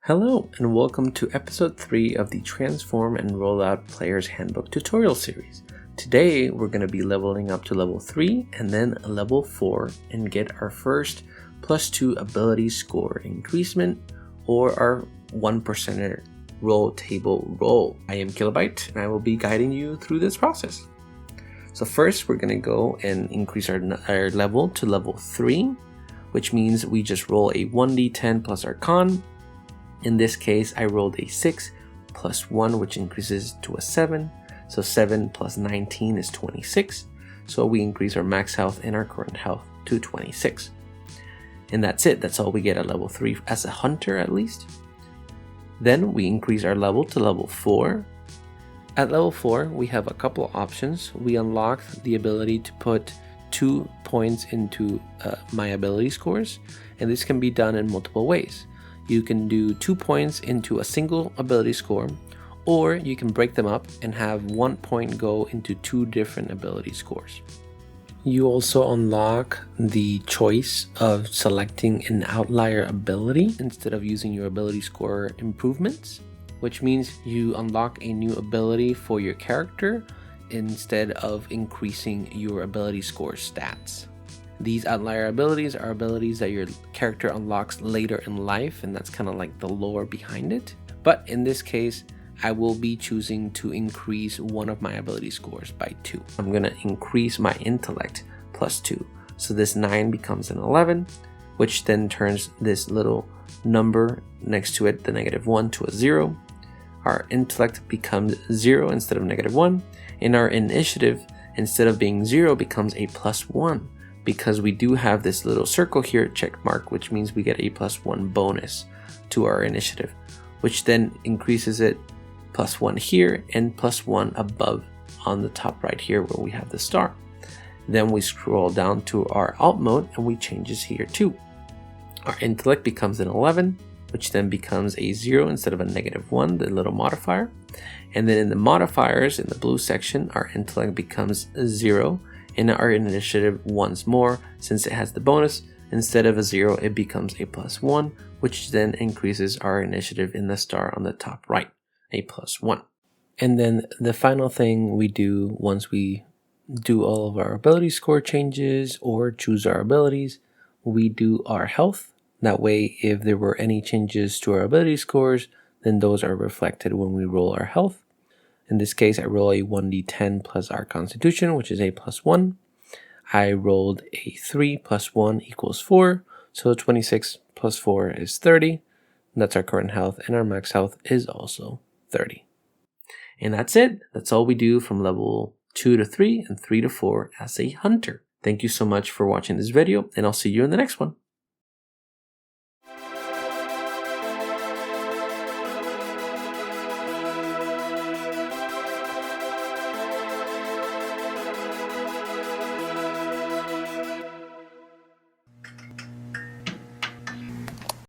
Hello and welcome to episode 3 of the Transform and Rollout Player's Handbook tutorial series. Today we're going to be leveling up to level 3 and then level 4 and get our first +2 ability score increasement or our 1% roll table roll. I am Killobyte and I will be guiding you through this process. So first we're going to go and increase our level to level 3, which means we just roll a 1d10 plus our con. In this case, I rolled a 6 plus 1, which increases to a 7. So 7 plus 19 is 26. So we increase our max health and our current health to 26. And that's it. That's all we get at level 3 as a hunter at least. Then we increase our level to level 4. At level 4, we have a couple of options. We unlock the ability to put 2 points into my ability scores. And this can be done in multiple ways. You can do 2 points into a single ability score, or you can break them up and have 1 point go into 2 different ability scores. You also unlock the choice of selecting an outlier ability instead of using your ability score improvements, which means you unlock a new ability for your character instead of increasing your ability score stats. These outlier abilities are abilities that your character unlocks later in life, and that's kind of like the lore behind it. But in this case, I will be choosing to increase one of my ability scores by 2. I'm going to increase my intellect plus 2. So this 9 becomes an 11, which then turns this little number next to it, the -1, to a 0. Our intellect becomes 0 instead of -1, and our initiative, instead of being 0, becomes a +1. Because we do have this little circle here, check mark, which means we get a +1 bonus to our initiative, which then increases it +1 here and +1 above on the top right here where we have the star. Then we scroll down to our alt mode and we change this here too. Our intellect becomes an 11, which then becomes a 0 instead of a -1, the little modifier. And then in the modifiers in the blue section, our intellect becomes 0. And our initiative once more, since it has the bonus, instead of a 0, it becomes a +1, which then increases our initiative in the star on the top right, a +1. And then the final thing we do once we do all of our ability score changes or choose our abilities, we do our health. That way, if there were any changes to our ability scores, then those are reflected when we roll our health. In this case, I roll a 1d10 plus our constitution, which is a +1. I rolled a 3 plus 1 equals 4. So 26 plus 4 is 30. That's our current health, and our max health is also 30. And that's it. That's all we do from level 2 to 3 and 3 to 4 as a hunter. Thank you so much for watching this video, and I'll see you in the next one.